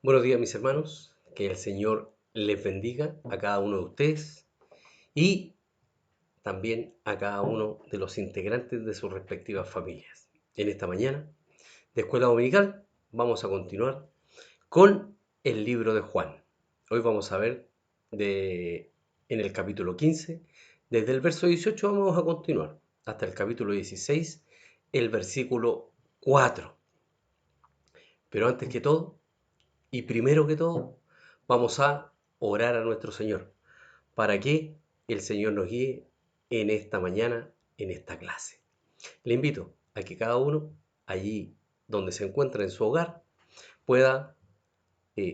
Buenos días, mis hermanos. Que el Señor les bendiga a cada uno de ustedes y también a cada uno de los integrantes de sus respectivas familias. En esta mañana de Escuela Dominical vamos a continuar con el libro de Juan. Hoy vamos a ver en el capítulo 15, desde el verso 18 vamos a continuar hasta el capítulo 16, el versículo 4. Pero antes que todo, y primero que todo, vamos a orar a nuestro Señor para que el Señor nos guíe en esta mañana, en esta clase. Le invito a que cada uno, allí donde se encuentra en su hogar, pueda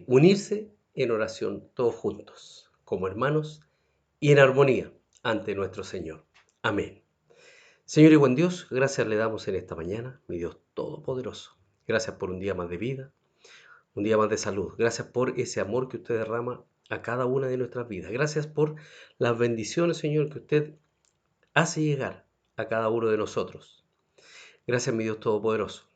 unirse en oración todos juntos, como hermanos y en armonía ante nuestro Señor. Amén. Señor y buen Dios, gracias le damos en esta mañana, mi Dios Todopoderoso. Gracias por un día más de vida, un día más de salud. Gracias por ese amor que usted derrama a cada una de nuestras vidas. Gracias por las bendiciones, Señor, que usted hace llegar a cada uno de nosotros. Gracias, mi Dios Todopoderoso,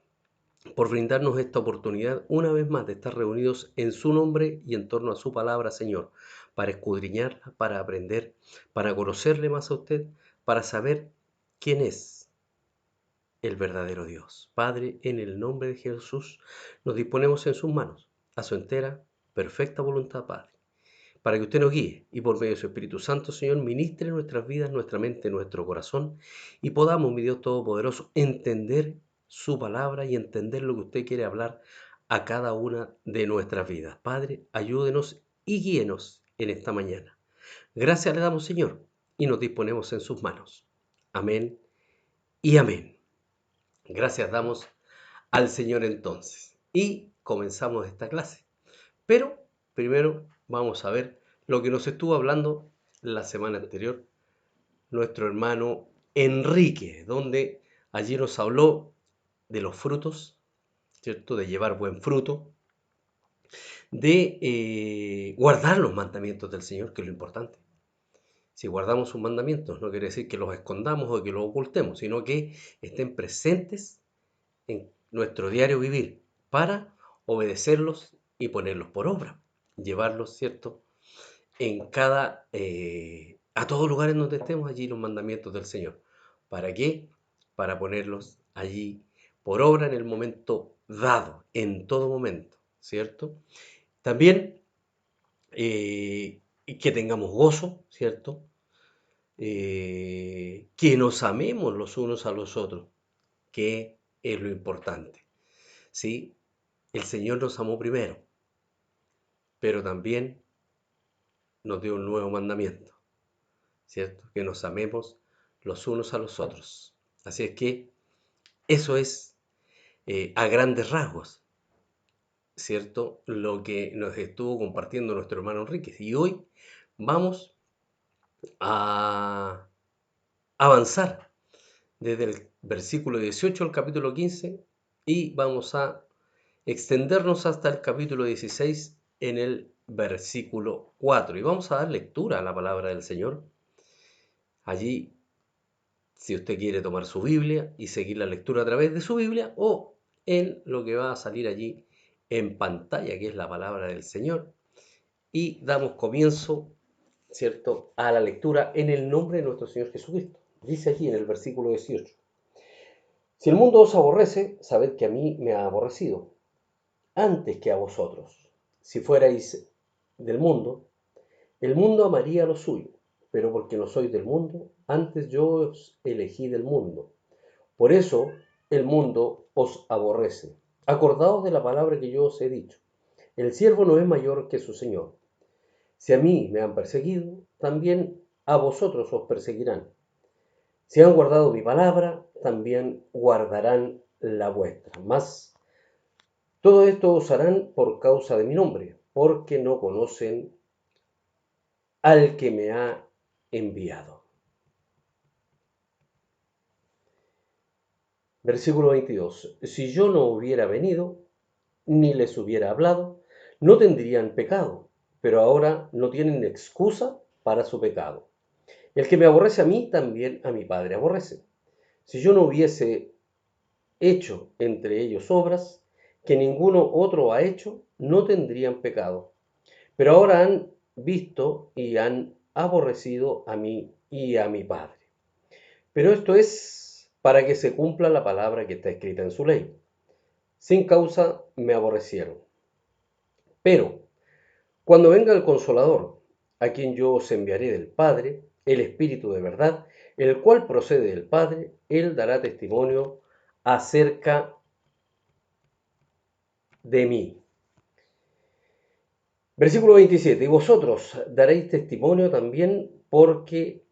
por brindarnos esta oportunidad una vez más de estar reunidos en su nombre y en torno a su palabra, Señor, para escudriñarla, para aprender, para conocerle más a usted, para saber quién es el verdadero Dios. Padre, en el nombre de Jesús, nos disponemos en sus manos, a su entera, perfecta voluntad, Padre, para que usted nos guíe y por medio de su Espíritu Santo, Señor, ministre nuestras vidas, nuestra mente, nuestro corazón y podamos, mi Dios Todopoderoso, entender su palabra y entender lo que usted quiere hablar a cada una de nuestras vidas. Padre, ayúdenos y guíenos en esta mañana. Gracias le damos, Señor, y nos disponemos en sus manos. Amén y amén. Gracias damos al Señor entonces. Y comenzamos esta clase. Pero primero vamos a ver lo que nos estuvo hablando la semana anterior nuestro hermano Enrique, donde allí nos habló de los frutos, ¿cierto? De llevar buen fruto, de guardar los mandamientos del Señor, que es lo importante. Si guardamos sus mandamientos, no quiere decir que los escondamos o que los ocultemos, sino que estén presentes en nuestro diario vivir para obedecerlos y ponerlos por obra, llevarlos, ¿cierto? A todos lugares donde estemos, allí los mandamientos del Señor. ¿Para qué? Para ponerlos allí por obra en el momento dado, en todo momento, ¿cierto? También que tengamos gozo, ¿cierto? Que nos amemos los unos a los otros, que es lo importante, ¿sí? El Señor nos amó primero, pero también nos dio un nuevo mandamiento, ¿cierto? Que nos amemos los unos a los otros. Así es que eso es a grandes rasgos, ¿cierto? Lo que nos estuvo compartiendo nuestro hermano Enrique. Y hoy vamos a avanzar desde el versículo 18 al capítulo 15 y vamos a extendernos hasta el capítulo 16 en el versículo 4. Y vamos a dar lectura a la palabra del Señor. Allí, si usted quiere tomar su Biblia y seguir la lectura a través de su Biblia o en lo que va a salir allí en pantalla, que es la palabra del Señor. Y damos comienzo, ¿cierto?, a la lectura en el nombre de nuestro Señor Jesucristo. Dice aquí en el versículo 18: Si el mundo os aborrece, sabed que a mí me ha aborrecido antes que a vosotros. Si fuerais del mundo, el mundo amaría lo suyo, pero porque no sois del mundo, antes yo os elegí del mundo. Por eso el mundo os aborrece. Acordaos de la palabra que yo os he dicho. El siervo no es mayor que su señor. Si a mí me han perseguido, también a vosotros os perseguirán. Si han guardado mi palabra, también guardarán la vuestra. Mas todo esto os harán por causa de mi nombre, porque no conocen al que me ha enviado. Versículo 22. Si yo no hubiera venido, ni les hubiera hablado, no tendrían pecado, pero ahora no tienen excusa para su pecado. El que me aborrece a mí, también a mi Padre aborrece. Si yo no hubiese hecho entre ellos obras, que ninguno otro ha hecho, no tendrían pecado. Pero ahora han visto y han aborrecido a mí y a mi Padre. Pero esto es para que se cumpla la palabra que está escrita en su ley. Sin causa me aborrecieron. Pero cuando venga el Consolador, a quien yo os enviaré del Padre, el Espíritu de verdad, el cual procede del Padre, él dará testimonio acerca de mí. Versículo 27. Y vosotros daréis testimonio también porque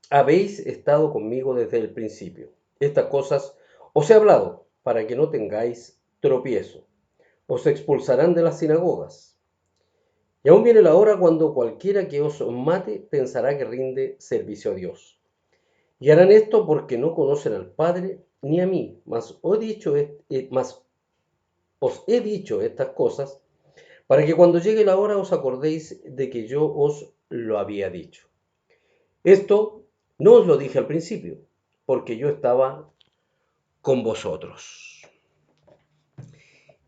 habéis estado conmigo desde el principio. Estas cosas os he hablado para que no tengáis tropiezo. Os expulsarán de las sinagogas. Y aún viene la hora cuando cualquiera que os mate pensará que rinde servicio a Dios. Y harán esto porque no conocen al Padre ni a mí, mas os he dicho estas cosas para que cuando llegue la hora os acordéis de que yo os lo había dicho. Esto no os lo dije al principio, porque yo estaba con vosotros.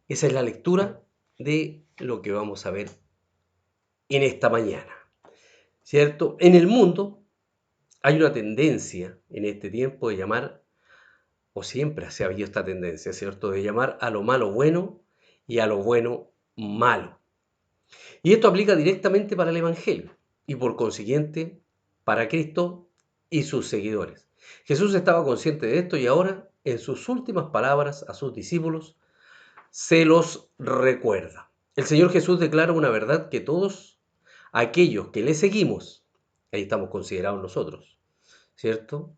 Esa es la lectura de lo que vamos a ver en esta mañana, ¿cierto? En el mundo hay una tendencia en este tiempo de llamar, o siempre se ha habido esta tendencia, ¿cierto? De llamar a lo malo bueno y a lo bueno malo. Y esto aplica directamente para el Evangelio y por consiguiente para Cristo y sus seguidores. Jesús estaba consciente de esto y ahora, en sus últimas palabras a sus discípulos, se los recuerda. El Señor Jesús declara una verdad que todos aquellos que le seguimos, ahí estamos considerados nosotros, ¿cierto?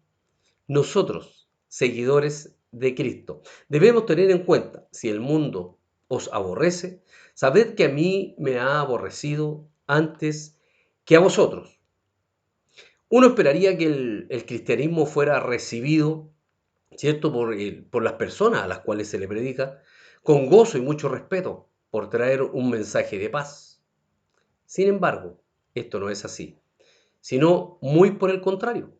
Nosotros, seguidores de Cristo, debemos tener en cuenta, si el mundo os aborrece, sabed que a mí me ha aborrecido antes que a vosotros. Uno esperaría que el cristianismo fuera recibido, ¿cierto?, por las personas a las cuales se le predica, con gozo y mucho respeto, por traer un mensaje de paz. Sin embargo, esto no es así, sino muy por el contrario.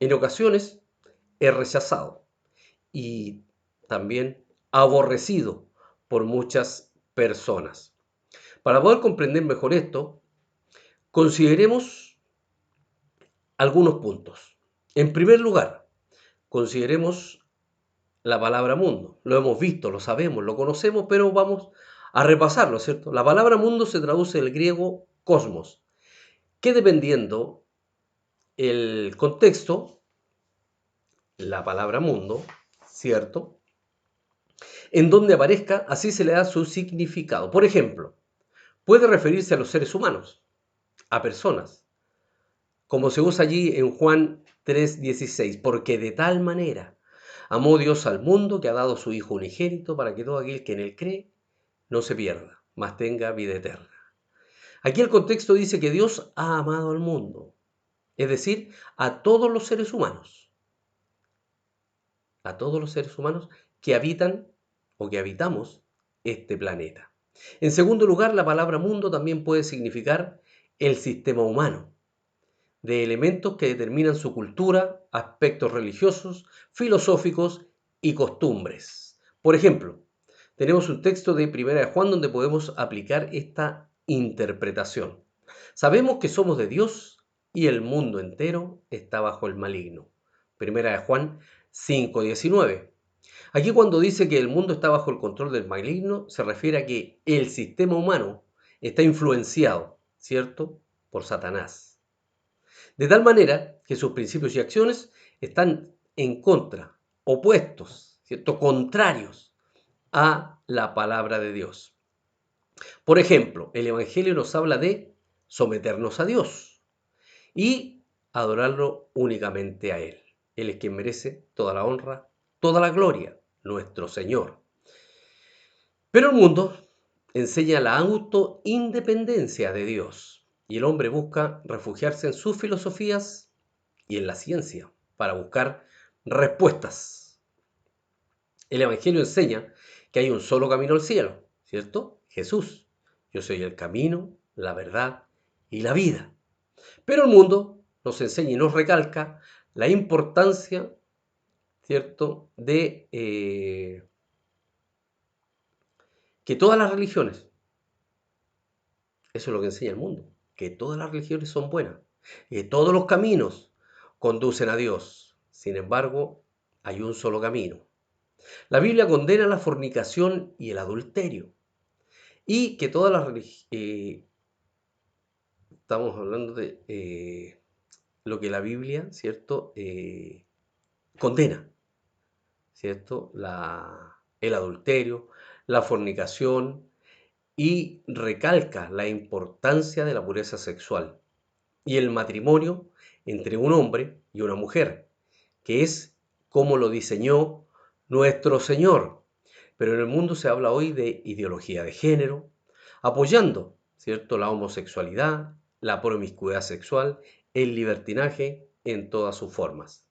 En ocasiones es rechazado y también aborrecido por muchas personas. Para poder comprender mejor esto, consideremos algunos puntos. En primer lugar, consideremos la palabra mundo. Lo hemos visto, lo sabemos, lo conocemos, pero vamos a repasarlo, ¿cierto? La palabra mundo se traduce del griego cosmos, que dependiendo el contexto, la palabra mundo, ¿cierto?, en donde aparezca, así se le da su significado. Por ejemplo, puede referirse a los seres humanos, a personas, como se usa allí en Juan 3:16, porque de tal manera amó Dios al mundo que ha dado su Hijo unigénito para que todo aquel que en él cree no se pierda, mas tenga vida eterna. Aquí el contexto dice que Dios ha amado al mundo, es decir, a todos los seres humanos que habitan o que habitamos este planeta. En segundo lugar, la palabra mundo también puede significar el sistema humano, de elementos que determinan su cultura, aspectos religiosos, filosóficos y costumbres. Por ejemplo, tenemos un texto de Primera de Juan donde podemos aplicar esta interpretación. Sabemos que somos de Dios y el mundo entero está bajo el maligno. Primera de Juan 5:19. Aquí cuando dice que el mundo está bajo el control del maligno, se refiere a que el sistema humano está influenciado, ¿cierto?, por Satanás. De tal manera que sus principios y acciones están en contra, opuestos, ¿cierto?, contrarios a la palabra de Dios. Por ejemplo, el Evangelio nos habla de someternos a Dios y adorarlo únicamente a Él. Él es quien merece toda la honra, toda la gloria, nuestro Señor. Pero el mundo enseña la autoindependencia de Dios y el hombre busca refugiarse en sus filosofías y en la ciencia para buscar respuestas. El Evangelio enseña que hay un solo camino al cielo, ¿cierto? Jesús. Yo soy el camino, la verdad y la vida. Pero el mundo nos enseña y nos recalca la importancia, ¿cierto?, de que todas las religiones, eso es lo que enseña el mundo, que todas las religiones son buenas, que todos los caminos conducen a Dios. Sin embargo, hay un solo camino. La Biblia condena la fornicación y el adulterio, y que todas las religiones, estamos hablando de lo que la Biblia, ¿cierto? Condena, ¿cierto? El adulterio, la fornicación, y recalca la importancia de la pureza sexual y el matrimonio entre un hombre y una mujer, que es como lo diseñó nuestro Señor. Pero en el mundo se habla hoy de ideología de género, apoyando, ¿cierto?, la homosexualidad, la promiscuidad sexual, el libertinaje en todas sus formas.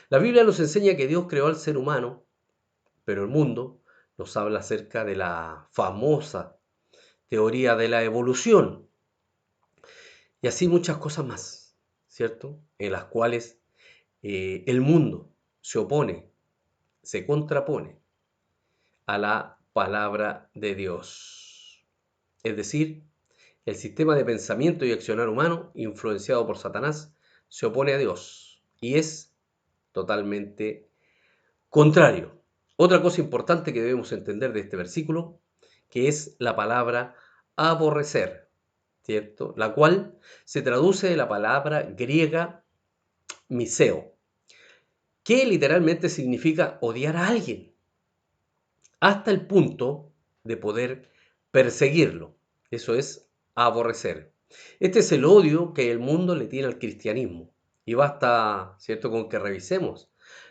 La Biblia nos enseña que Dios creó al ser humano, pero el mundo nos habla acerca de la famosa teoría de la evolución y así muchas cosas más, ¿cierto? En las cuales el mundo se opone, se contrapone a la palabra de Dios. Es decir, el sistema de pensamiento y accionar humano, influenciado por Satanás, se opone a Dios y es totalmente contrario. Otra cosa importante que debemos entender de este versículo, que es la palabra aborrecer, ¿cierto? La cual se traduce de la palabra griega miseo, que literalmente significa odiar a alguien, hasta el punto de poder perseguirlo. Eso es aborrecer. Este es el odio que el mundo le tiene al cristianismo. Y basta, ¿cierto?, con que revisemos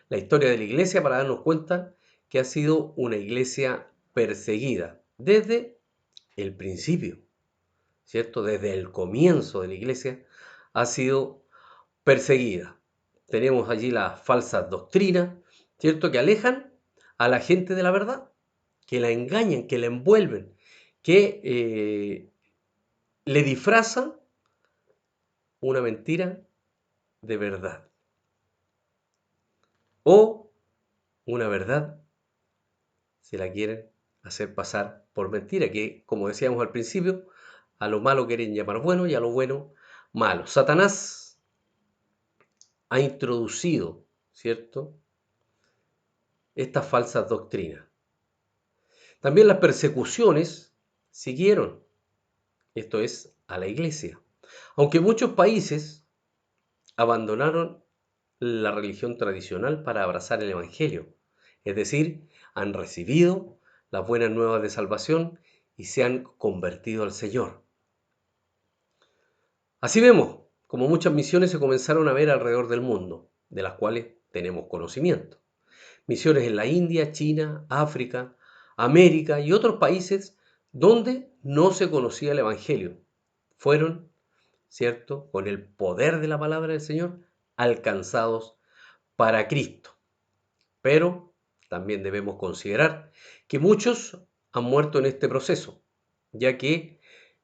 la historia de la iglesia para darnos cuenta que ha sido una iglesia perseguida desde el principio, ¿cierto? Desde el comienzo de la iglesia ha sido perseguida. Tenemos allí las falsas doctrinas, ¿cierto?, que alejan a la gente de la verdad, que la engañan, que la envuelven, que le disfrazan una mentira de verdad o una verdad se la quieren hacer pasar por mentira, que como decíamos al principio, a lo malo quieren llamar bueno y a lo bueno malo. Satanás ha introducido, ¿cierto?, estas falsas doctrinas. También las persecuciones siguieron, esto es, a la iglesia. Aunque muchos países abandonaron la religión tradicional para abrazar el Evangelio, es decir, han recibido las buenas nuevas de salvación y se han convertido al Señor. Así vemos como muchas misiones se comenzaron a ver alrededor del mundo, de las cuales tenemos conocimiento. Misiones en la India, China, África, América y otros países donde no se conocía el Evangelio. Fueron, ¿cierto?, con el poder de la palabra del Señor, alcanzados para Cristo. Pero también debemos considerar que muchos han muerto en este proceso, ya que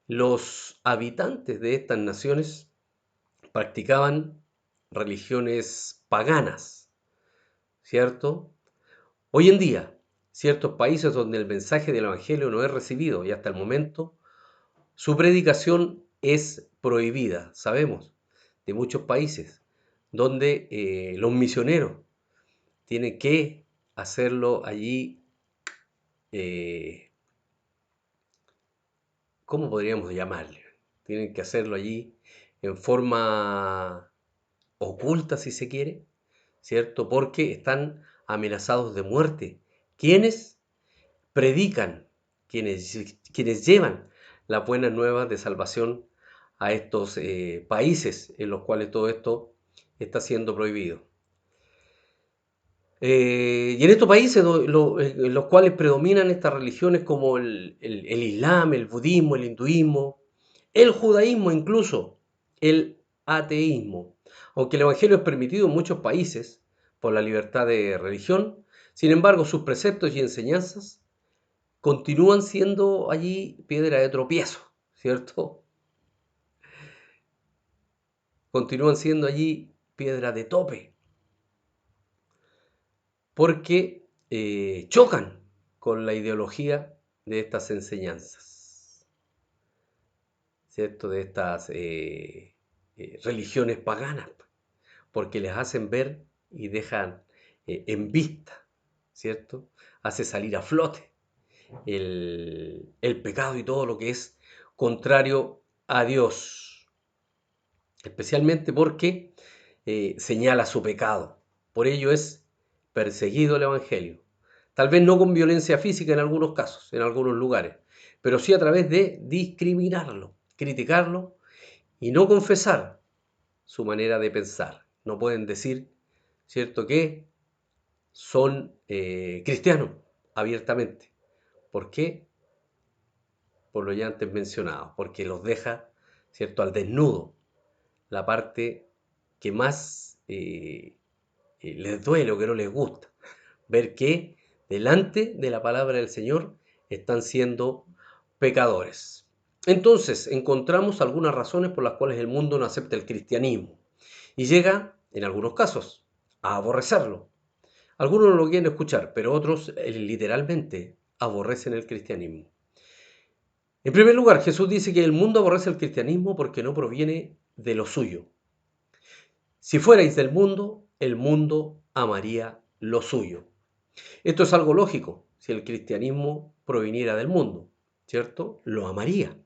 los habitantes de estas naciones practicaban religiones paganas, ¿cierto? Hoy en día, ciertos países donde el mensaje del Evangelio no es recibido y hasta el momento su predicación es prohibida. Sabemos de muchos países donde los misioneros tienen que hacerlo allí, eh, ¿cómo podríamos llamarle? Tienen que hacerlo allí en forma oculta, si se quiere, ¿cierto? Porque están amenazados de muerte. ¿Quiénes predican? Quienes llevan las buenas nuevas de salvación a estos países en los cuales todo esto está siendo prohibido. Y en estos países en los cuales predominan estas religiones como el Islam, el budismo, el hinduismo, el judaísmo, incluso el ateísmo. Aunque el Evangelio es permitido en muchos países por la libertad de religión, sin embargo sus preceptos y enseñanzas continúan siendo allí piedra de tropiezo, ¿cierto? Continúan siendo allí piedra de tope, porque chocan con la ideología, de estas enseñanzas, ¿cierto? De estas religiones paganas, porque les hacen ver y dejan en vista, ¿cierto? Hace salir a flote el pecado y todo lo que es contrario a Dios, especialmente porque señala su pecado. Por ello es perseguido el Evangelio. Tal vez no con violencia física en algunos casos, en algunos lugares, pero sí a través de discriminarlo, criticarlo y no confesar su manera de pensar. No pueden decir, ¿cierto?, que son cristianos abiertamente. ¿Por qué? Por lo ya antes mencionado, porque los deja, ¿cierto?, al desnudo, la parte que más les duele o que no les gusta, ver que delante de la palabra del Señor están siendo pecadores. Entonces, encontramos algunas razones por las cuales el mundo no acepta el cristianismo y llega, en algunos casos, a aborrecerlo. Algunos no lo quieren escuchar, pero otros literalmente aborrecen el cristianismo. En primer lugar, Jesús dice que el mundo aborrece el cristianismo porque no proviene de lo suyo. Si fuerais del mundo, el mundo amaría lo suyo. Esto es algo lógico. Si el cristianismo proviniera del mundo, ¿cierto? Lo amaría.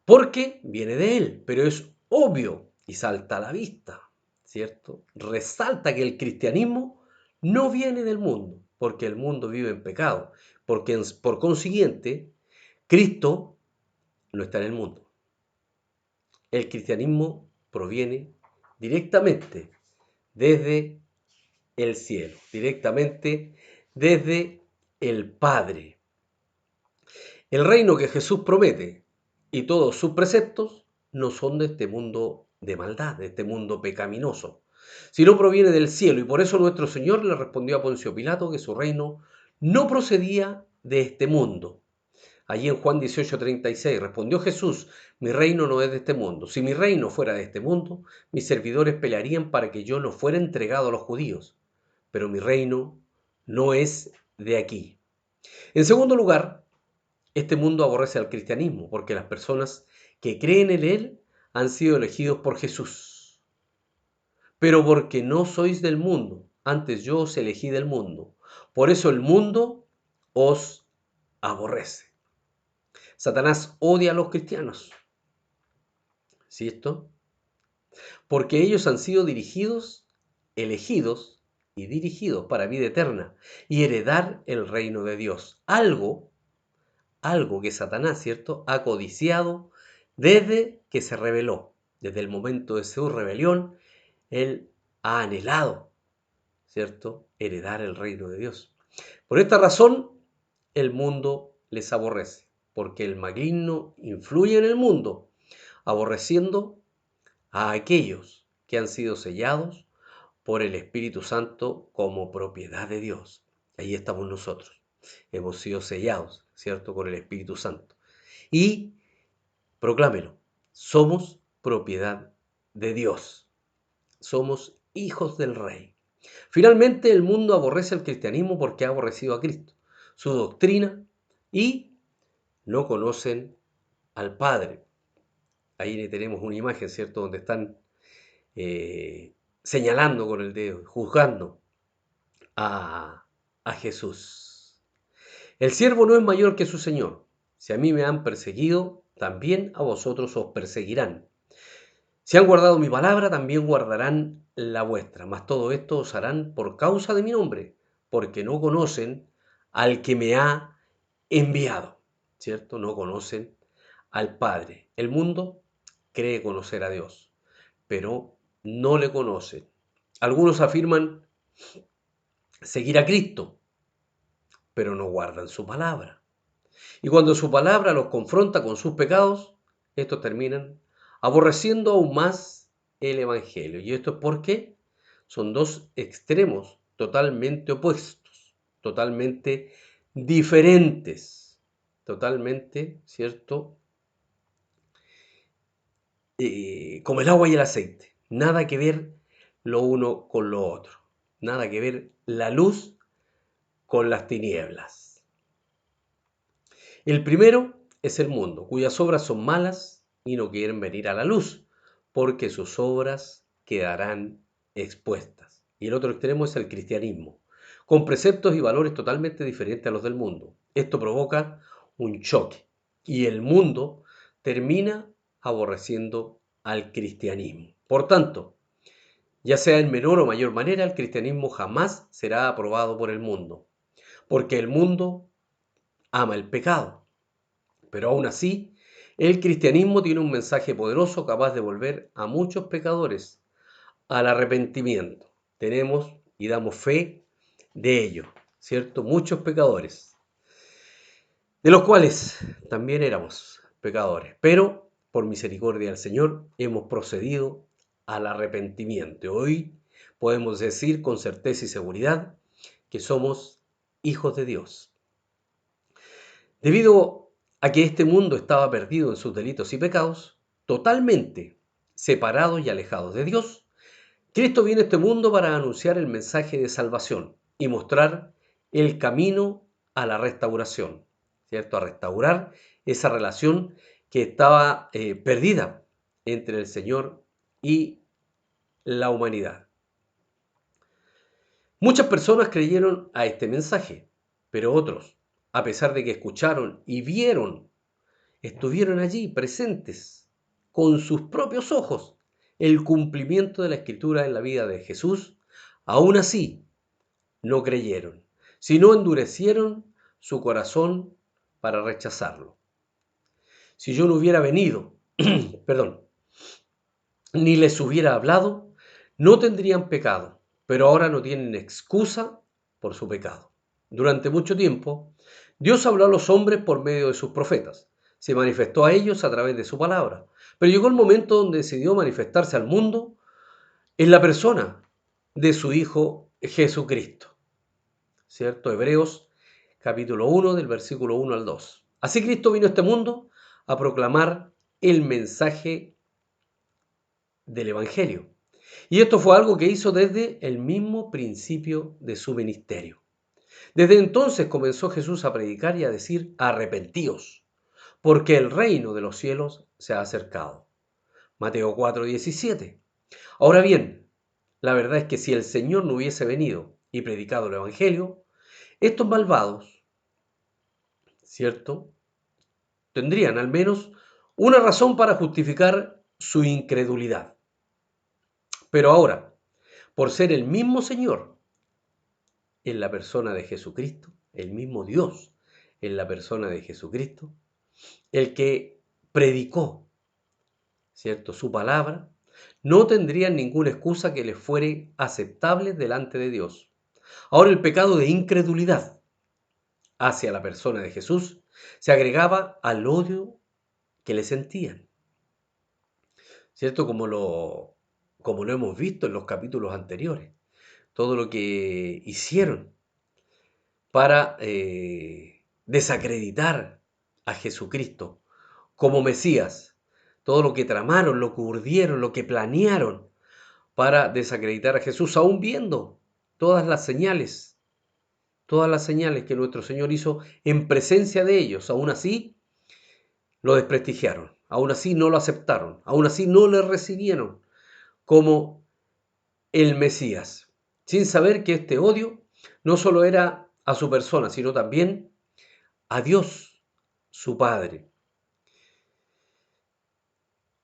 Porque viene de él, pero es obvio y salta a la vista, ¿cierto? Resalta que el cristianismo no viene del mundo, porque el mundo vive en pecado, porque por consiguiente, Cristo no está en el mundo. El cristianismo proviene directamente desde el cielo, directamente desde el Padre. El reino que Jesús promete y todos sus preceptos no son de este mundo de maldad, de este mundo pecaminoso, sino proviene del cielo. Y por eso nuestro Señor le respondió a Poncio Pilato que su reino no procedía de este mundo. Allí en Juan 18:36 respondió Jesús: mi reino no es de este mundo. Si mi reino fuera de este mundo, mis servidores pelearían para que yo no fuera entregado a los judíos. Pero mi reino no es de aquí. En segundo lugar, este mundo aborrece al cristianismo porque las personas que creen en él han sido elegidos por Jesús. Pero porque no sois del mundo, antes yo os elegí del mundo. Por eso el mundo os aborrece. Satanás odia a los cristianos, ¿cierto? Porque ellos han sido dirigidos, elegidos y dirigidos para vida eterna y heredar el reino de Dios. Algo que Satanás, ¿cierto?, ha codiciado desde que se rebeló. Desde el momento de su rebelión, él ha anhelado, ¿cierto?, heredar el reino de Dios. Por esta razón, el mundo les aborrece, porque el maligno influye en el mundo, aborreciendo a aquellos que han sido sellados por el Espíritu Santo como propiedad de Dios. Ahí estamos nosotros. Hemos sido sellados, ¿cierto?, con el Espíritu Santo. Y proclámelo, somos propiedad de Dios. Somos hijos del Rey. Finalmente, el mundo aborrece al cristianismo porque ha aborrecido a Cristo, su doctrina, y no conocen al Padre. Ahí tenemos una imagen, ¿cierto?, donde están señalando con el dedo, juzgando a Jesús. El siervo no es mayor que su Señor. Si a mí me han perseguido, también a vosotros os perseguirán. Si han guardado mi palabra, también guardarán la vuestra. Mas todo esto os harán por causa de mi nombre, porque no conocen al que me ha enviado. ¿Cierto? No conocen al Padre. El mundo cree conocer a Dios, pero no le conocen. Algunos afirman seguir a Cristo, pero no guardan su palabra. Y cuando su palabra los confronta con sus pecados, estos terminan aborreciendo aún más el Evangelio. ¿Y esto es porque son dos extremos totalmente opuestos, totalmente diferentes, totalmente, ¿cierto? Como el agua y el aceite. Nada que ver lo uno con lo otro. Nada que ver la luz con las tinieblas. El primero es el mundo, cuyas obras son malas y no quieren venir a la luz, porque sus obras quedarán expuestas. Y el otro extremo es el cristianismo, con preceptos y valores totalmente diferentes a los del mundo. Esto provoca un choque y el mundo termina aborreciendo al cristianismo. Por tanto, ya sea en menor o mayor manera, el cristianismo jamás será aprobado por el mundo, porque el mundo ama el pecado. Pero aún así, el cristianismo tiene un mensaje poderoso capaz de volver a muchos pecadores al arrepentimiento. Tenemos y damos fe de ello, ¿cierto? Muchos pecadores, de los cuales también éramos pecadores, pero por misericordia del Señor hemos procedido al arrepentimiento. Hoy podemos decir con certeza y seguridad que somos hijos de Dios. Debido a que este mundo estaba perdido en sus delitos y pecados, totalmente separados y alejados de Dios, Cristo viene a este mundo para anunciar el mensaje de salvación y mostrar el camino a la restauración, ¿cierto? A restaurar esa relación que estaba perdida entre el Señor y la humanidad. Muchas personas creyeron a este mensaje, pero otros, a pesar de que escucharon y vieron, estuvieron allí presentes con sus propios ojos el cumplimiento de la Escritura en la vida de Jesús, aún así no creyeron, sino endurecieron su corazón para rechazarlo. Si yo no hubiera venido, perdón, ni les hubiera hablado, no tendrían pecado, pero ahora no tienen excusa por su pecado. Durante mucho tiempo, Dios habló a los hombres por medio de sus profetas, se manifestó a ellos a través de su palabra, pero llegó el momento donde decidió manifestarse al mundo en la persona de su Hijo Jesucristo. ¿Cierto? Hebreos capítulo 1 del versículo 1 al 2. Así Cristo vino a este mundo a proclamar el mensaje del Evangelio. Y esto fue algo que hizo desde el mismo principio de su ministerio. Desde entonces comenzó Jesús a predicar y a decir: arrepentíos, porque el reino de los cielos se ha acercado. Mateo 4:17. Ahora bien, la verdad es que si el Señor no hubiese venido y predicado el Evangelio, estos malvados, ¿cierto?, tendrían al menos una razón para justificar su incredulidad. Pero ahora, por ser el mismo Señor en la persona de Jesucristo, el mismo Dios en la persona de Jesucristo, el que predicó, ¿cierto?, su palabra, no tendrían ninguna excusa que les fuere aceptable delante de Dios. Ahora el pecado de incredulidad hacia la persona de Jesús se agregaba al odio que le sentían, ¿cierto? Como lo hemos visto en los capítulos anteriores, todo lo que hicieron para desacreditar a Jesucristo como Mesías, todo lo que tramaron, lo que urdieron, lo que planearon para desacreditar a Jesús, aún viendo todas las señales que nuestro Señor hizo en presencia de ellos. Aún así lo desprestigiaron, aún así no lo aceptaron, aún así no le recibieron como el Mesías, sin saber que este odio no solo era a su persona, sino también a Dios, su Padre.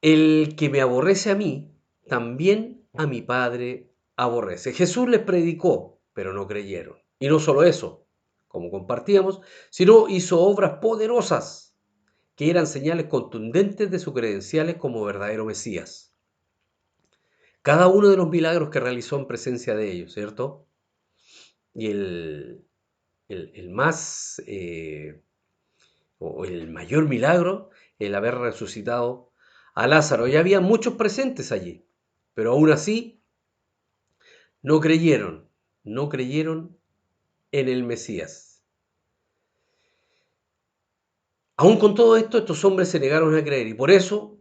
El que me aborrece a mí, también a mi Padre aborrece. Jesús les predicó, pero no creyeron. Y no solo eso, como compartíamos, sino hizo obras poderosas que eran señales contundentes de sus credenciales como verdadero Mesías. Cada uno de los milagros que realizó en presencia de ellos, ¿cierto? Y el más, o el mayor milagro, el haber resucitado a Lázaro. Y había muchos presentes allí, pero aún así no creyeron en el Mesías. Aún con todo esto, estos hombres se negaron a creer y por eso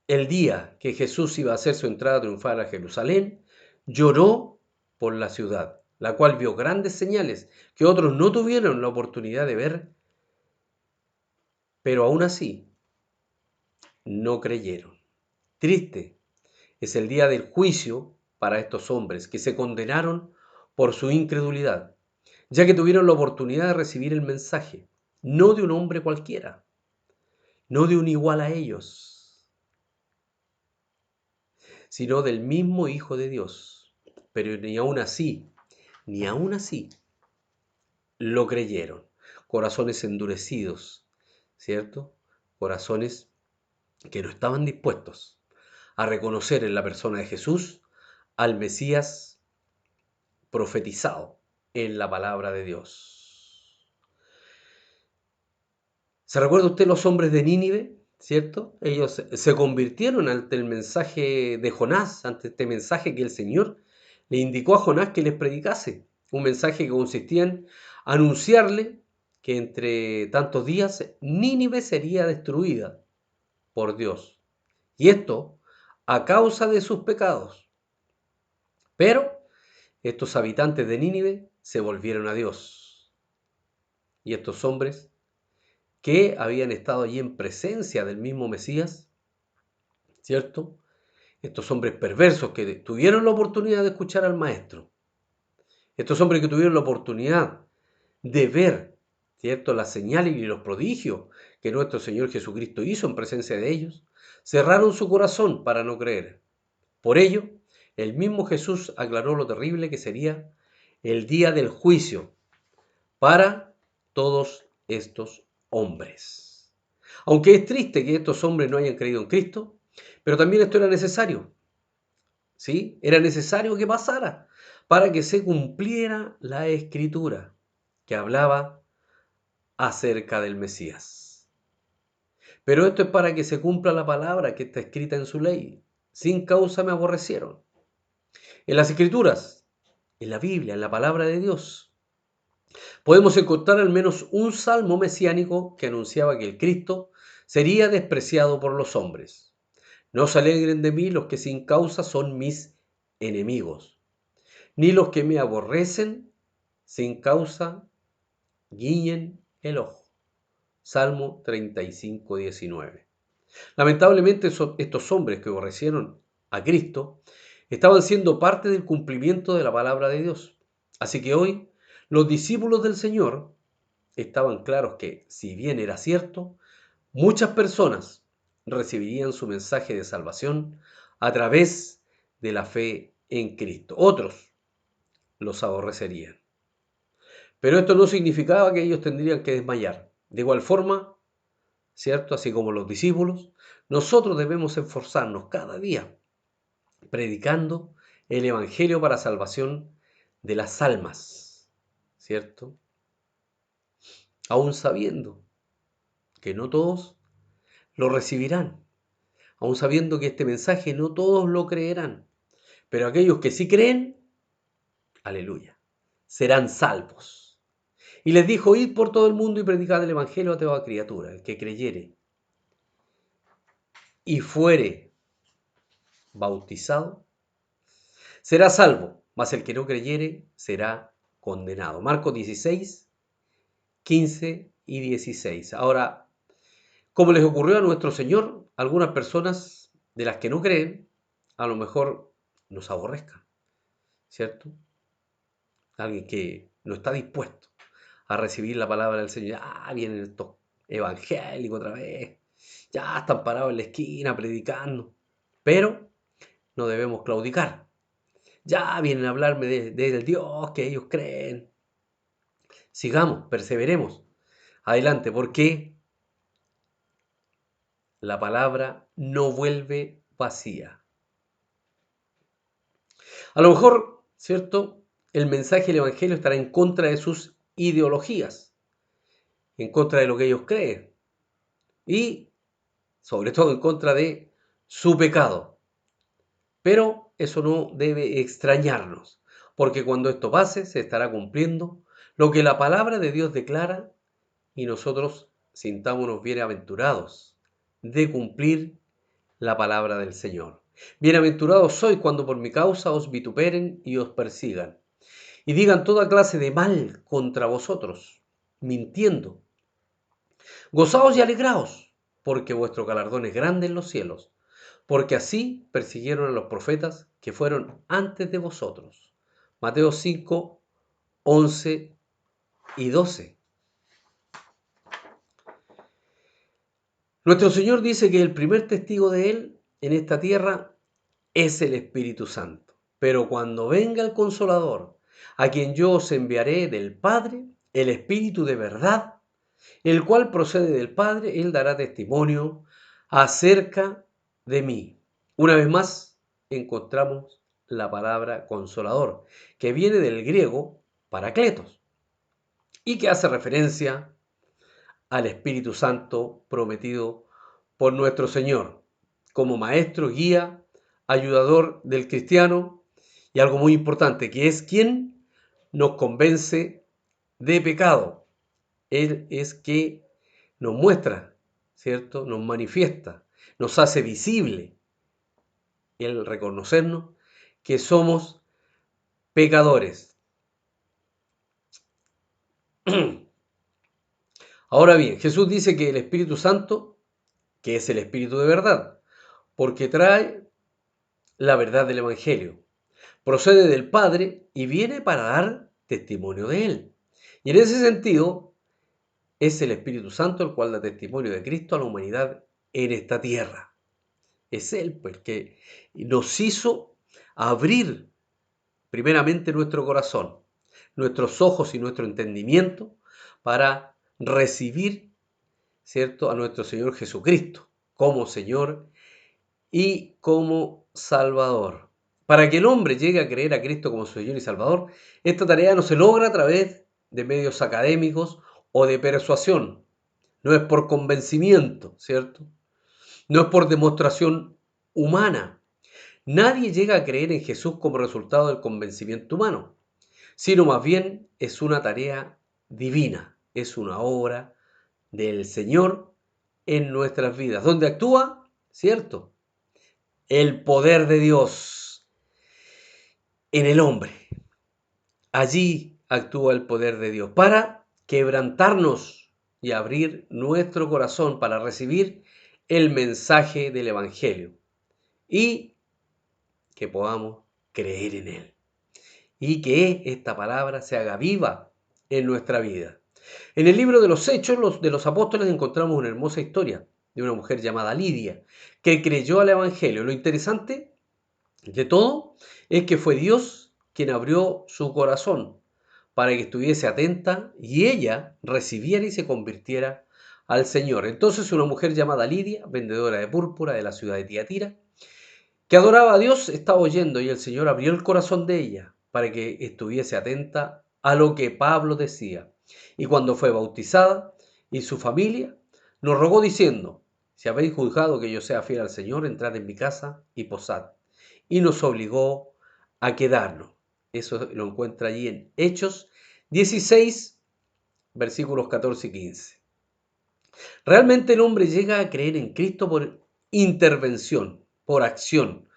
el día que Jesús iba a hacer su entrada triunfal a Jerusalén, lloró por la ciudad, la cual vio grandes señales que otros no tuvieron la oportunidad de ver pero aún así no creyeron. Triste es el día del juicio para estos hombres que se condenaron por su incredulidad, ya que tuvieron la oportunidad de recibir el mensaje, no de un hombre cualquiera, no de un igual a ellos, sino del mismo Hijo de Dios. Pero ni aún así, lo creyeron. Corazones endurecidos, ¿cierto? Corazones que no estaban dispuestos a reconocer en la persona de Jesús al Mesías profetizado en la palabra de Dios. ¿Se recuerda usted los hombres de Nínive? ¿Cierto? Ellos se convirtieron ante el mensaje de Jonás, ante este mensaje que el Señor le indicó a Jonás que les predicase. Un mensaje que consistía en anunciarle que entre tantos días Nínive sería destruida por Dios. Y esto a causa de sus pecados. Pero estos habitantes de Nínive se volvieron a Dios. Y estos hombres que habían estado allí en presencia del mismo Mesías, ¿cierto? Estos hombres perversos que tuvieron la oportunidad de escuchar al Maestro. Estos hombres que tuvieron la oportunidad de ver, ¿cierto?, las señales y los prodigios que nuestro Señor Jesucristo hizo en presencia de ellos, cerraron su corazón para no creer. Por ello, el mismo Jesús aclaró lo terrible que sería el día del juicio para todos estos hombres. Aunque es triste que estos hombres no hayan creído en Cristo, pero también esto era necesario, ¿sí? Era necesario que pasara para que se cumpliera la Escritura que hablaba acerca del Mesías. Pero esto es para que se cumpla la palabra que está escrita en su ley. Sin causa me aborrecieron. En las Escrituras, en la Biblia, en la palabra de Dios, podemos encontrar al menos un salmo mesiánico que anunciaba que el Cristo sería despreciado por los hombres. No se alegren de mí los que sin causa son mis enemigos, ni los que me aborrecen sin causa guiñen el ojo. Salmo 35:19. Lamentablemente estos hombres que aborrecieron a Cristo estaban siendo parte del cumplimiento de la palabra de Dios. Así que hoy los discípulos del Señor estaban claros que, si bien era cierto, muchas personas recibirían su mensaje de salvación a través de la fe en Cristo. Otros los aborrecerían. Pero esto no significaba que ellos tendrían que desmayar. De igual forma, ¿cierto? Así como los discípulos, nosotros debemos esforzarnos cada día predicando el Evangelio para salvación de las almas, ¿cierto? Aún sabiendo que no todos lo recibirán, aún sabiendo que este mensaje no todos lo creerán, pero aquellos que sí creen, aleluya, serán salvos. Y les dijo, id por todo el mundo y predicad el Evangelio a toda criatura. El que creyere y fuere bautizado será salvo, mas el que no creyere será condenado. Marcos 16, 15 y 16. Ahora, como les ocurrió a nuestro Señor, algunas personas de las que no creen, a lo mejor nos aborrezcan, ¿cierto? Alguien que no está dispuesto a recibir la palabra del Señor. Ya vienen estos evangélicos otra vez. Ya están parados en la esquina predicando. Pero no debemos claudicar. Ya vienen a hablarme del Dios que ellos creen. Sigamos, perseveremos. Adelante, porque la palabra no vuelve vacía. A lo mejor, ¿cierto? El mensaje del Evangelio estará en contra de sus ideologías, en contra de lo que ellos creen y sobre todo en contra de su pecado. Pero eso no debe extrañarnos, porque cuando esto pase se estará cumpliendo lo que la palabra de Dios declara y nosotros sintámonos bienaventurados de cumplir la palabra del Señor. Bienaventurados sois cuando por mi causa os vituperen y os persigan, y digan toda clase de mal contra vosotros, mintiendo. Gozaos y alegraos, porque vuestro galardón es grande en los cielos, porque así persiguieron a los profetas que fueron antes de vosotros. Mateo 5, 11 y 12. Nuestro Señor dice que el primer testigo de Él en esta tierra es el Espíritu Santo. Pero cuando venga el Consolador, a quien yo os enviaré del Padre, el Espíritu de verdad, el cual procede del Padre, Él dará testimonio acerca de mí. Una vez más, encontramos la palabra consolador, que viene del griego paracletos, y que hace referencia al Espíritu Santo prometido por nuestro Señor, como maestro, guía, ayudador del cristiano, y algo muy importante, que es quien nos convence de pecado. Él es que nos muestra, ¿cierto? Nos manifiesta, nos hace visible el reconocernos que somos pecadores. Ahora bien, Jesús dice que el Espíritu Santo, que es el Espíritu de verdad, porque trae la verdad del Evangelio, procede del Padre y viene para dar testimonio de Él. Y en ese sentido, es el Espíritu Santo el cual da testimonio de Cristo a la humanidad en esta tierra. Es Él, pues, que nos hizo abrir primeramente nuestro corazón, nuestros ojos y nuestro entendimiento para recibir, ¿cierto?, a nuestro Señor Jesucristo como Señor y como Salvador. Para que el hombre llegue a creer a Cristo como su Señor y Salvador, esta tarea no se logra a través de medios académicos o de persuasión. No es por convencimiento, ¿cierto? No es por demostración humana. Nadie llega a creer en Jesús como resultado del convencimiento humano, sino más bien es una tarea divina, es una obra del Señor en nuestras vidas, donde actúa, ¿cierto?, el poder de Dios en el hombre. Allí actúa el poder de Dios para quebrantarnos y abrir nuestro corazón para recibir el mensaje del Evangelio y que podamos creer en él y que esta palabra se haga viva en nuestra vida. En el libro de los Hechos de los Apóstoles encontramos una hermosa historia de una mujer llamada Lidia que creyó al Evangelio. Lo interesante de todo es que fue Dios quien abrió su corazón para que estuviese atenta y ella recibiera y se convirtiera al Señor. Entonces una mujer llamada Lidia, vendedora de púrpura de la ciudad de Tiatira, que adoraba a Dios, estaba oyendo y el Señor abrió el corazón de ella para que estuviese atenta a lo que Pablo decía. Y cuando fue bautizada y su familia, nos rogó diciendo: si habéis juzgado que yo sea fiel al Señor, entrad en mi casa y posad. Y nos obligó a quedarnos. Eso lo encuentra allí en Hechos 16, versículos 14 y 15. Realmente el hombre llega a creer en Cristo por intervención, por acción,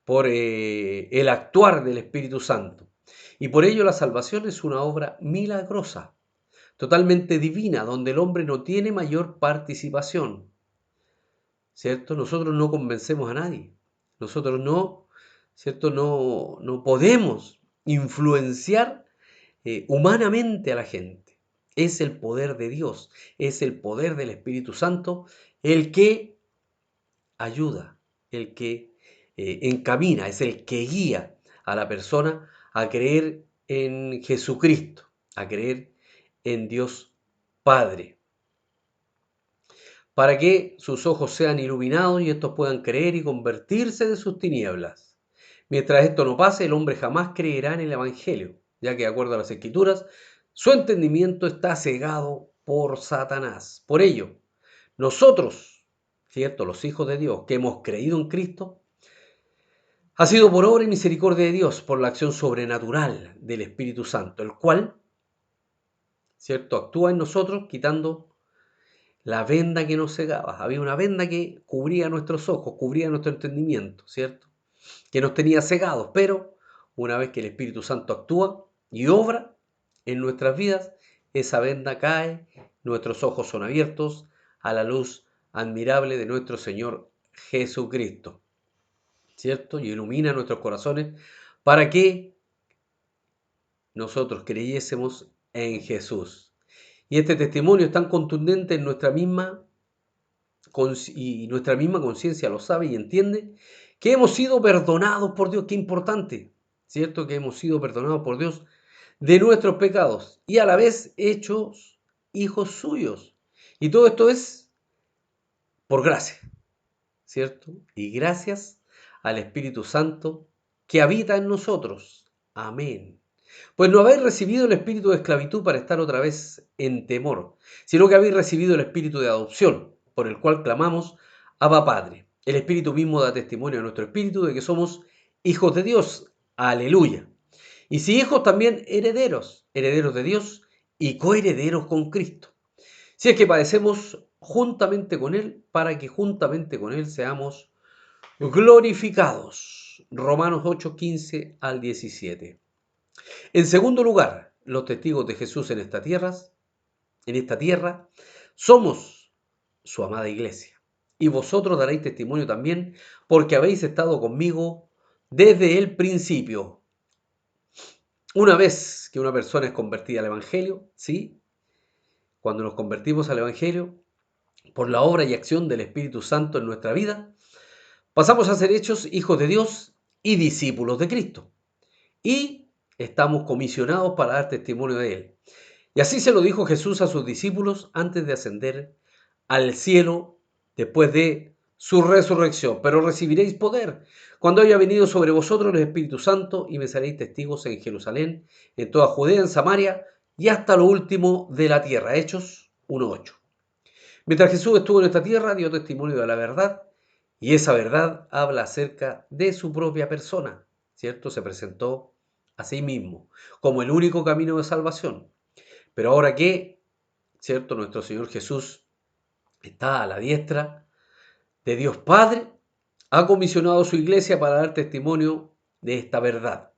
por el actuar del Espíritu Santo. Y por ello la salvación es una obra milagrosa, totalmente divina, donde el hombre no tiene mayor participación, ¿cierto? Nosotros no convencemos a nadie, nosotros no, ¿cierto? No podemos influenciar humanamente a la gente. Es el poder de Dios, es el poder del Espíritu Santo el que ayuda, el que encamina, es el que guía a la persona a creer en Jesucristo, a creer en Dios Padre, para que sus ojos sean iluminados y estos puedan creer y convertirse de sus tinieblas. Mientras esto no pase, el hombre jamás creerá en el Evangelio, ya que de acuerdo a las Escrituras, su entendimiento está cegado por Satanás. Por ello, nosotros, ¿cierto?, los hijos de Dios que hemos creído en Cristo, ha sido por obra y misericordia de Dios, por la acción sobrenatural del Espíritu Santo, el cual, ¿cierto?, actúa en nosotros quitando la venda que nos cegaba. Había una venda que cubría nuestros ojos, cubría nuestro entendimiento, ¿cierto?, que nos tenía cegados, pero una vez que el Espíritu Santo actúa y obra en nuestras vidas, esa venda cae nuestros ojos son abiertos a la luz admirable de nuestro Señor Jesucristo, ¿cierto? Y ilumina nuestros corazones para que nosotros creyésemos en Jesús. Y este testimonio es tan contundente en nuestra misma y nuestra misma conciencia lo sabe y entiende que hemos sido perdonados por Dios. Qué importante, ¿cierto? Que hemos sido perdonados por Dios de nuestros pecados y a la vez hechos hijos suyos. Y todo esto es por gracia, ¿cierto? Y gracias al Espíritu Santo que habita en nosotros. Amén. Pues no habéis recibido el espíritu de esclavitud para estar otra vez en temor, sino que habéis recibido el espíritu de adopción, por el cual clamamos, Abba Padre. El Espíritu mismo da testimonio a nuestro espíritu de que somos hijos de Dios. Aleluya. Y si hijos, también herederos, herederos de Dios y coherederos con Cristo. Si es que padecemos juntamente con Él, para que juntamente con Él seamos glorificados. Romanos 8, 15 al 17. En segundo lugar, los testigos de Jesús en esta tierra, somos su amada iglesia. Y vosotros daréis testimonio también, porque habéis estado conmigo desde el principio. Una vez que una persona es convertida al Evangelio, ¿sí? Cuando nos convertimos al Evangelio, por la obra y acción del Espíritu Santo en nuestra vida, pasamos a ser hechos hijos de Dios y discípulos de Cristo. Y estamos comisionados para dar testimonio de Él. Y así se lo dijo Jesús a sus discípulos antes de ascender al cielo después de su resurrección. Pero recibiréis poder cuando haya venido sobre vosotros el Espíritu Santo y me seréis testigos en Jerusalén, en toda Judea, en Samaria y hasta lo último de la tierra. Hechos 1:8. Mientras Jesús estuvo en esta tierra, dio testimonio de la verdad y esa verdad habla acerca de su propia persona, ¿cierto? Se presentó a sí mismo como el único camino de salvación. Pero ahora que, ¿cierto? Nuestro Señor Jesús está a la diestra de Dios Padre, ha comisionado a su iglesia para dar testimonio de esta verdad.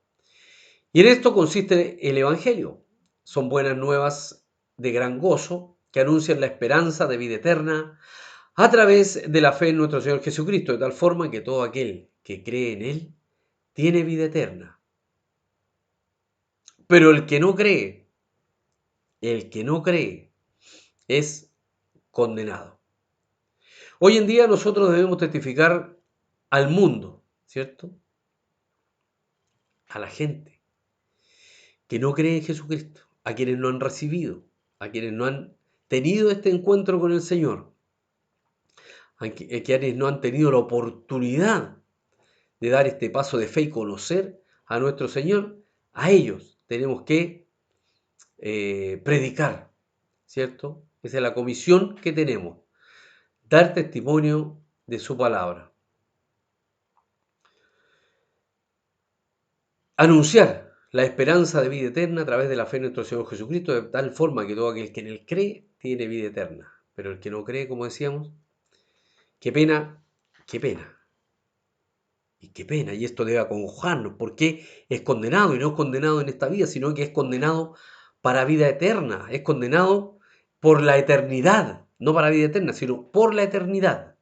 Y en esto consiste el Evangelio. Son buenas nuevas de gran gozo que anuncian la esperanza de vida eterna a través de la fe en nuestro Señor Jesucristo, de tal forma que todo aquel que cree en Él tiene vida eterna. Pero el que no cree es condenado. Hoy en día nosotros debemos testificar al mundo, ¿cierto? A la gente que no cree en Jesucristo, a quienes no han recibido, a quienes no han tenido este encuentro con el Señor, a quienes no han tenido la oportunidad de dar este paso de fe y conocer a nuestro Señor. A ellos tenemos que predicar, ¿cierto? Esa es la comisión que tenemos, dar testimonio de su palabra. Anunciar la esperanza de vida eterna a través de la fe en nuestro Señor Jesucristo, de tal forma que todo aquel que en Él cree tiene vida eterna. Pero el que no cree, como decíamos, qué pena, qué pena. Y qué pena, y esto debe acongojarnos, porque es condenado, y no es condenado en esta vida, sino que es condenado para vida eterna, es condenado por la eternidad, no para vida eterna, sino por la eternidad.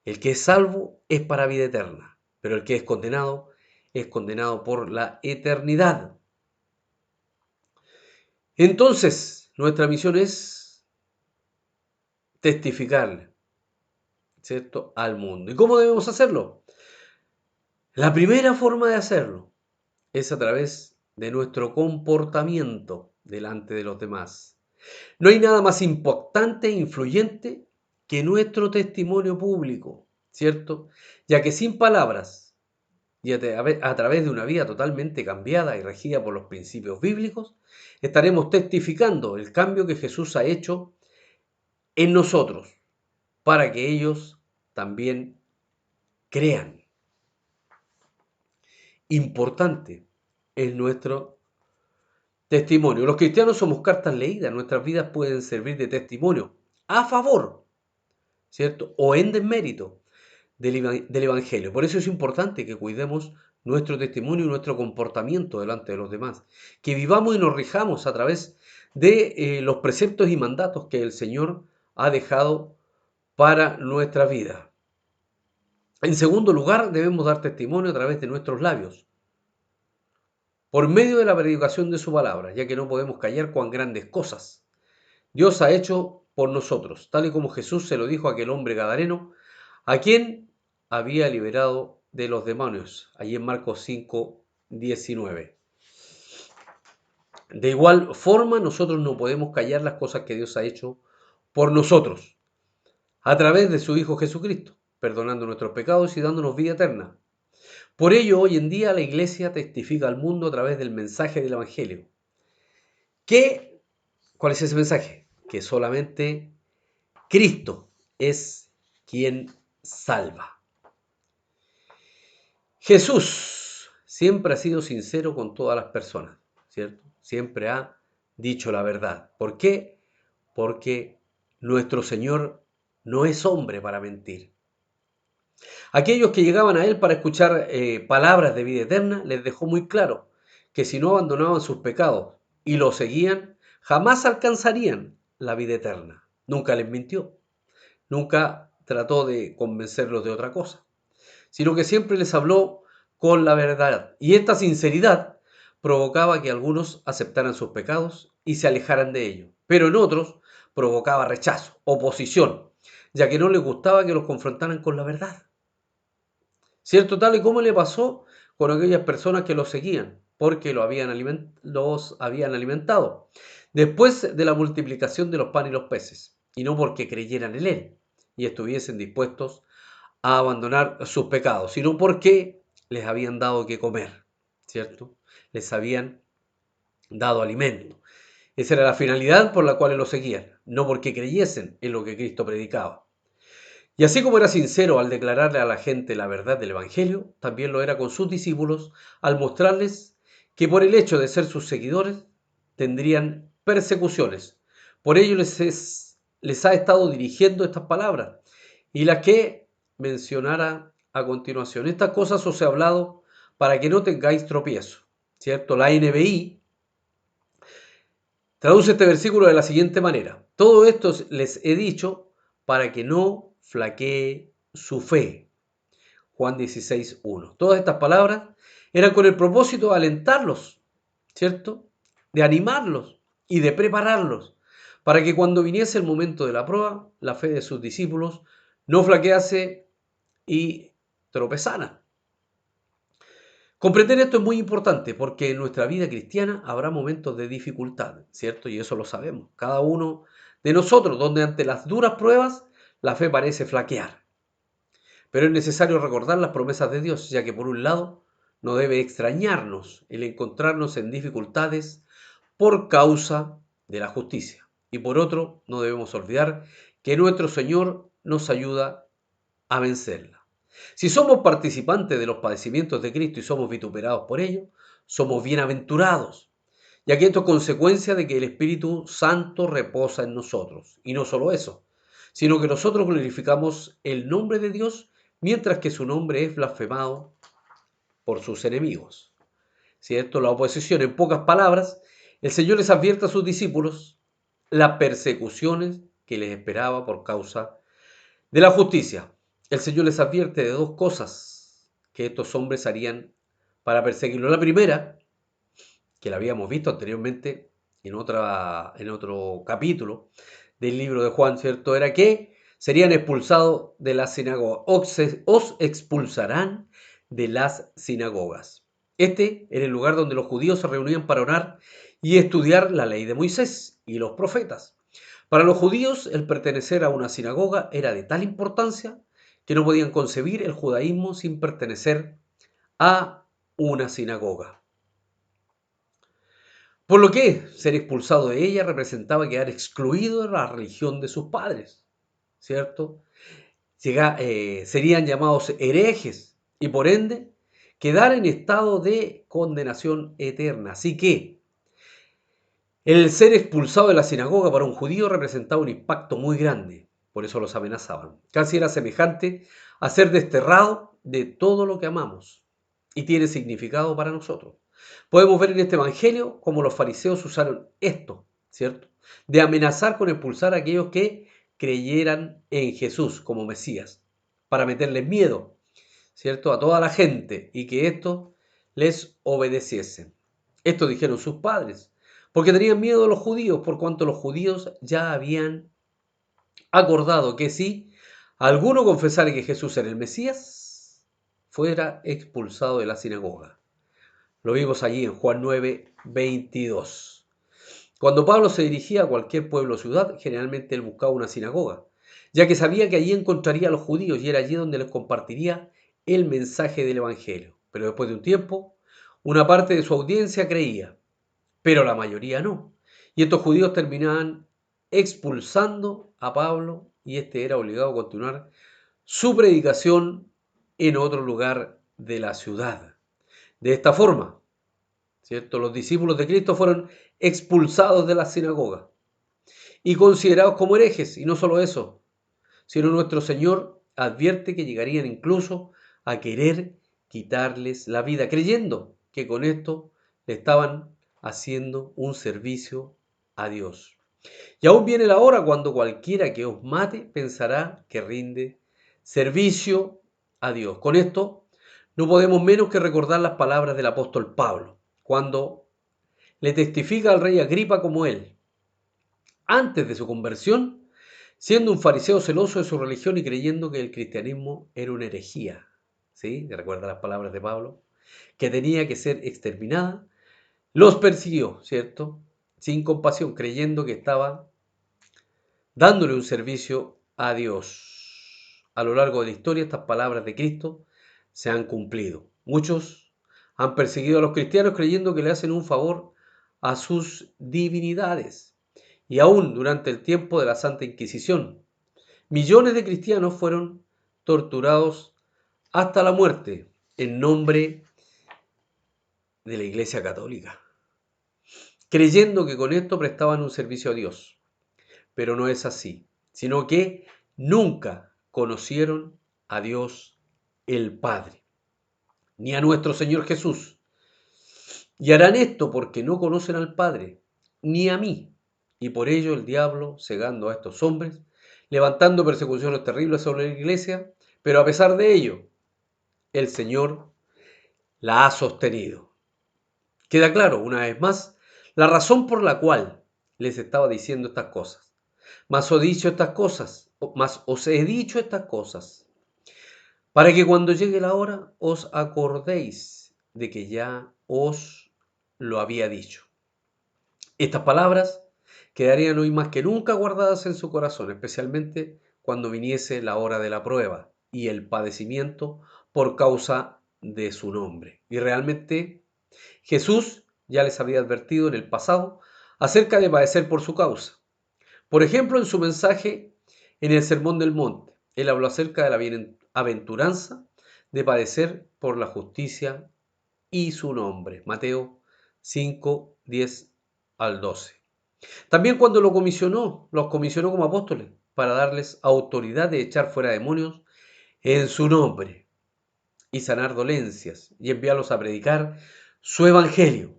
El que es salvo es para vida eterna, pero el que es condenado por la eternidad. Entonces, nuestra misión es testificarle, ¿cierto?, al mundo. ¿Y cómo debemos hacerlo? La primera forma de hacerlo es a través de nuestro comportamiento delante de los demás. No hay nada más impactante e influyente que nuestro testimonio público, ¿cierto? Ya que sin palabras y a través de una vida totalmente cambiada y regida por los principios bíblicos, estaremos testificando el cambio que Jesús ha hecho en nosotros para que ellos también crean. Importante es nuestro testimonio. Los cristianos somos cartas leídas, nuestras vidas pueden servir de testimonio a favor, ¿cierto?, o en desmérito del Evangelio. Por eso es importante que cuidemos nuestro testimonio y nuestro comportamiento delante de los demás, que vivamos y nos rijamos a través de los preceptos y mandatos que el Señor ha dejado para nuestra vida. En segundo lugar, debemos dar testimonio a través de nuestros labios, por medio de la predicación de su palabra, ya que no podemos callar cuán grandes cosas Dios ha hecho por nosotros, tal y como Jesús se lo dijo a aquel hombre gadareno, a quien había liberado de los demonios, allí en Marcos 5:19. De igual forma, nosotros no podemos callar las cosas que Dios ha hecho por nosotros, a través de su Hijo Jesucristo, perdonando nuestros pecados y dándonos vida eterna. Por ello, hoy en día la Iglesia testifica al mundo a través del mensaje del Evangelio. ¿Cuál es ese mensaje? Que solamente Cristo es quien salva. Jesús siempre ha sido sincero con todas las personas, ¿cierto? Siempre ha dicho la verdad. ¿Por qué? Porque nuestro Señor no es hombre para mentir. Aquellos que llegaban a Él para escuchar palabras de vida eterna, les dejó muy claro que si no abandonaban sus pecados y lo seguían, jamás alcanzarían la vida eterna. Nunca les mintió. Nunca trató de convencerlos de otra cosa, sino que siempre les habló con la verdad. Y esta sinceridad provocaba que algunos aceptaran sus pecados y se alejaran de ellos, pero en otros provocaba rechazo, oposición, ya que no les gustaba que los confrontaran con la verdad. ¿Cierto? Tal y como le pasó con aquellas personas que los seguían, porque los habían alimentado después de la multiplicación de los panes y los peces, y no porque creyeran en Él y estuviesen dispuestos a abandonar sus pecados, sino porque les habían dado que comer, ¿cierto? Les habían dado alimento. Esa era la finalidad por la cual lo seguían, no porque creyesen en lo que Cristo predicaba. Y así como era sincero al declararle a la gente la verdad del Evangelio, también lo era con sus discípulos al mostrarles que por el hecho de ser sus seguidores tendrían persecuciones. Por ello les ha estado dirigiendo estas palabras y las que mencionara a continuación. Estas cosas os he hablado para que no tengáis tropiezo, ¿cierto? La NBI traduce este versículo de la siguiente manera. Todo esto les he dicho para que no flaquee su fe. Juan 16:1. Todas estas palabras eran con el propósito de alentarlos, ¿cierto? De animarlos y de prepararlos para que cuando viniese el momento de la prueba, la fe de sus discípulos no flaquease y tropezara. Comprender esto es muy importante porque en nuestra vida cristiana habrá momentos de dificultad, ¿cierto? Y eso lo sabemos. Cada uno de nosotros, donde ante las duras pruebas la fe parece flaquear. Pero es necesario recordar las promesas de Dios, ya que por un lado no debe extrañarnos el encontrarnos en dificultades por causa de la justicia. Y por otro, no debemos olvidar que nuestro Señor nos ayuda a vencerla. Si somos participantes de los padecimientos de Cristo y somos vituperados por ello, somos bienaventurados, ya que esto es consecuencia de que el Espíritu Santo reposa en nosotros. Y no solo eso, sino que nosotros glorificamos el nombre de Dios mientras que su nombre es blasfemado por sus enemigos. ¿Cierto? La oposición, en pocas palabras, el Señor les advierte a sus discípulos las persecuciones que les esperaba por causa de la justicia. El Señor les advierte de dos cosas que estos hombres harían para perseguirlo. La primera, que la habíamos visto anteriormente en otro capítulo del libro de Juan, ¿cierto? Era que serían expulsados de las sinagogas. Os expulsarán de las sinagogas. Este era el lugar donde los judíos se reunían para orar y estudiar la ley de Moisés y los profetas. Para los judíos, el pertenecer a una sinagoga era de tal importancia que no podían concebir el judaísmo sin pertenecer a una sinagoga. Por lo que ser expulsado de ella representaba quedar excluido de la religión de sus padres, ¿cierto? Serían llamados herejes y por ende quedar en estado de condenación eterna. Así que el ser expulsado de la sinagoga para un judío representaba un impacto muy grande, por eso los amenazaban. Casi era semejante a ser desterrado de todo lo que amamos y tiene significado para nosotros. Podemos ver en este evangelio cómo los fariseos usaron esto ¿cierto? De amenazar con expulsar a aquellos que creyeran en Jesús como Mesías, para meterles miedo, ¿cierto? A toda la gente y que esto les obedeciesen. Esto dijeron sus padres, porque tenían miedo a los judíos, por cuanto los judíos ya habían acordado que si alguno confesara que Jesús era el Mesías, fuera expulsado de la sinagoga. Lo vimos allí en Juan 9:22. Cuando Pablo se dirigía a cualquier pueblo o ciudad, generalmente él buscaba una sinagoga, ya que sabía que allí encontraría a los judíos y era allí donde les compartiría el mensaje del Evangelio. Pero después de un tiempo, una parte de su audiencia creía, pero la mayoría no. Y estos judíos terminaban expulsando a Pablo y este era obligado a continuar su predicación en otro lugar de la ciudad. De esta forma, ¿cierto? Los discípulos de Cristo fueron expulsados de la sinagoga y considerados como herejes. Y no solo eso, sino nuestro Señor advierte que llegarían incluso a querer quitarles la vida, creyendo que con esto le estaban haciendo un servicio a Dios. Y aún viene la hora cuando cualquiera que os mate pensará que rinde servicio a Dios. Con esto no podemos menos que recordar las palabras del apóstol Pablo, cuando le testifica al rey Agripa como él, antes de su conversión, siendo un fariseo celoso de su religión y creyendo que el cristianismo era una herejía. ¿Sí? ¿Recuerda las palabras de Pablo? Que tenía que ser exterminada. Los persiguió, ¿cierto? Sin compasión, creyendo que estaba dándole un servicio a Dios. A lo largo de la historia, estas palabras de Cristo se han cumplido. Muchos han perseguido a los cristianos creyendo que le hacen un favor a sus divinidades. Y aún durante el tiempo de la Santa Inquisición, millones de cristianos fueron torturados hasta la muerte en nombre de la Iglesia Católica, creyendo que con esto prestaban un servicio a Dios. Pero no es así, sino que nunca conocieron a Dios el Padre, ni a nuestro Señor Jesús. Y harán esto porque no conocen al Padre, ni a mí. Y por ello el diablo, cegando a estos hombres, levantando persecuciones terribles sobre la iglesia, pero a pesar de ello, el Señor la ha sostenido. Queda claro, una vez más, la razón por la cual les estaba diciendo estas cosas. Mas os he dicho estas cosas, para que cuando llegue la hora os acordéis de que ya os lo había dicho. Estas palabras quedarían hoy más que nunca guardadas en su corazón, especialmente cuando viniese la hora de la prueba y el padecimiento por causa de su nombre. Y realmente Jesús ya les había advertido en el pasado acerca de padecer por su causa. Por ejemplo, en su mensaje en el Sermón del Monte, él habló acerca de la bienaventuranza de padecer por la justicia y su nombre. Mateo 5, 10 al 12. También cuando los comisionó como apóstoles para darles autoridad de echar fuera demonios en su nombre y sanar dolencias y enviarlos a predicar su evangelio.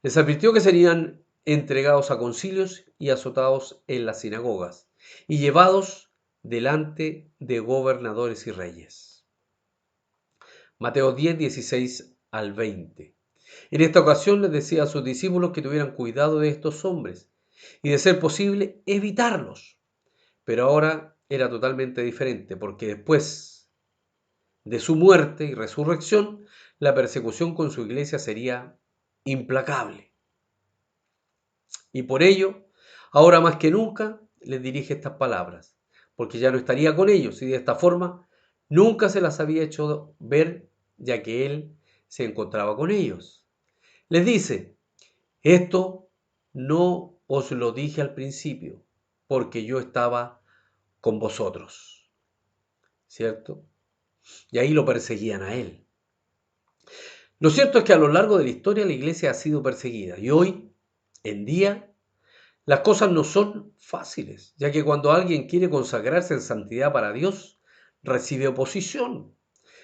Les advirtió que serían entregados a concilios y azotados en las sinagogas y llevados delante de gobernadores y reyes. Mateo 10, 16 al 20. En esta ocasión les decía a sus discípulos que tuvieran cuidado de estos hombres y de ser posible evitarlos. Pero ahora era totalmente diferente porque después de su muerte y resurrección, la persecución con su iglesia sería implacable. Y por ello, ahora más que nunca, les dirige estas palabras, porque ya no estaría con ellos y de esta forma nunca se las había hecho ver, ya que él se encontraba con ellos. Les dice, esto no os lo dije al principio, porque yo estaba con vosotros, ¿cierto? Y ahí lo perseguían a él. Lo cierto es que a lo largo de la historia la iglesia ha sido perseguida y hoy en día las cosas no son fáciles, ya que cuando alguien quiere consagrarse en santidad para Dios, recibe oposición,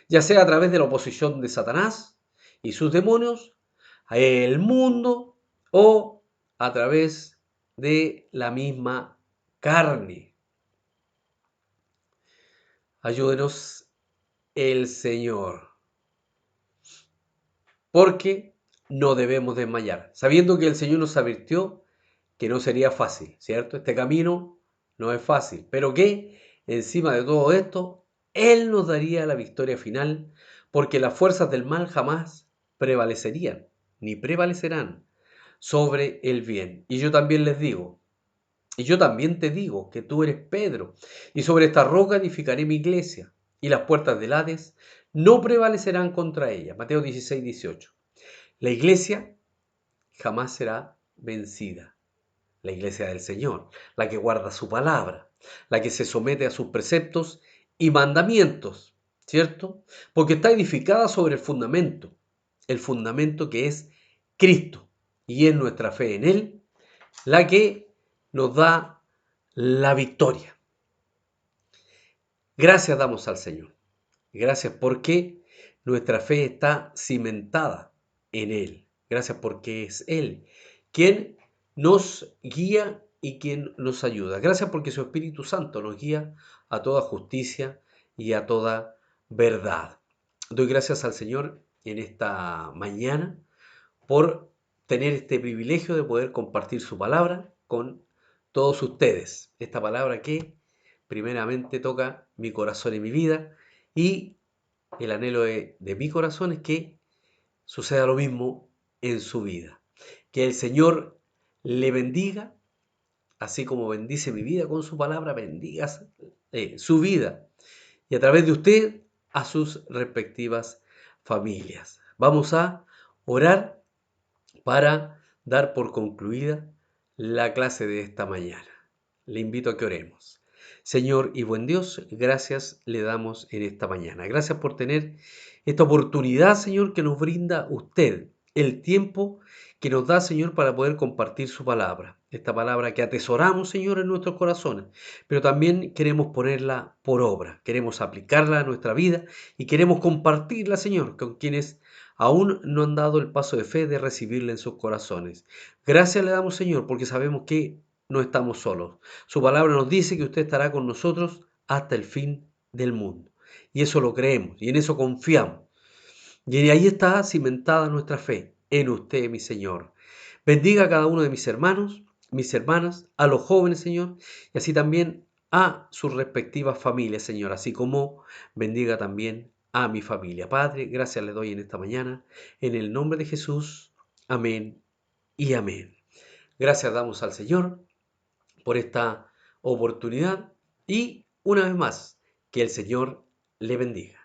ya sea a través de la oposición de Satanás y sus demonios, el mundo o a través de la misma carne. Ayúdenos el Señor, porque no debemos desmayar, sabiendo que el Señor nos advirtió que no sería fácil, ¿cierto? Este camino no es fácil, pero que encima de todo esto, Él nos daría la victoria final, porque las fuerzas del mal jamás prevalecerían, ni prevalecerán sobre el bien. Y yo también les digo, y yo también te digo que tú eres Pedro, y sobre esta roca edificaré mi iglesia, y las puertas del Hades no prevalecerán contra ella. Mateo 16, 18. La iglesia jamás será vencida. La iglesia del Señor, la que guarda su palabra, la que se somete a sus preceptos y mandamientos, ¿cierto? Porque está edificada sobre el fundamento que es Cristo, y es nuestra fe en Él la que nos da la victoria. Gracias damos al Señor. Gracias porque nuestra fe está cimentada en Él. Gracias porque es Él quien nos guía y quien nos ayuda. Gracias porque su Espíritu Santo nos guía a toda justicia y a toda verdad. Doy gracias al Señor en esta mañana por tener este privilegio de poder compartir su palabra con todos ustedes. Esta palabra que primeramente toca mi corazón y mi vida, y el anhelo de mi corazón es que suceda lo mismo en su vida. Que el Señor le bendiga, así como bendice mi vida con su palabra, bendiga su vida y a través de usted a sus respectivas familias. Vamos a orar para dar por concluida la clase de esta mañana. Le invito a que oremos. Señor y buen Dios, gracias le damos en esta mañana. Gracias por tener esta oportunidad, Señor, que nos brinda usted, el tiempo que nos da, Señor, para poder compartir su palabra. Esta palabra que atesoramos, Señor, en nuestros corazones, pero también queremos ponerla por obra, queremos aplicarla a nuestra vida y queremos compartirla, Señor, con quienes aún no han dado el paso de fe de recibirla en sus corazones. Gracias le damos, Señor, porque sabemos que no estamos solos. Su palabra nos dice que usted estará con nosotros hasta el fin del mundo. Y eso lo creemos y en eso confiamos. Y ahí está cimentada nuestra fe, en usted, mi Señor. Bendiga a cada uno de mis hermanos, mis hermanas, a los jóvenes, Señor, y así también a sus respectivas familias, Señor, así como bendiga también a mi familia. Padre, gracias le doy en esta mañana, en el nombre de Jesús. Amén y amén. Gracias damos al Señor por esta oportunidad y una vez más, que el Señor le bendiga.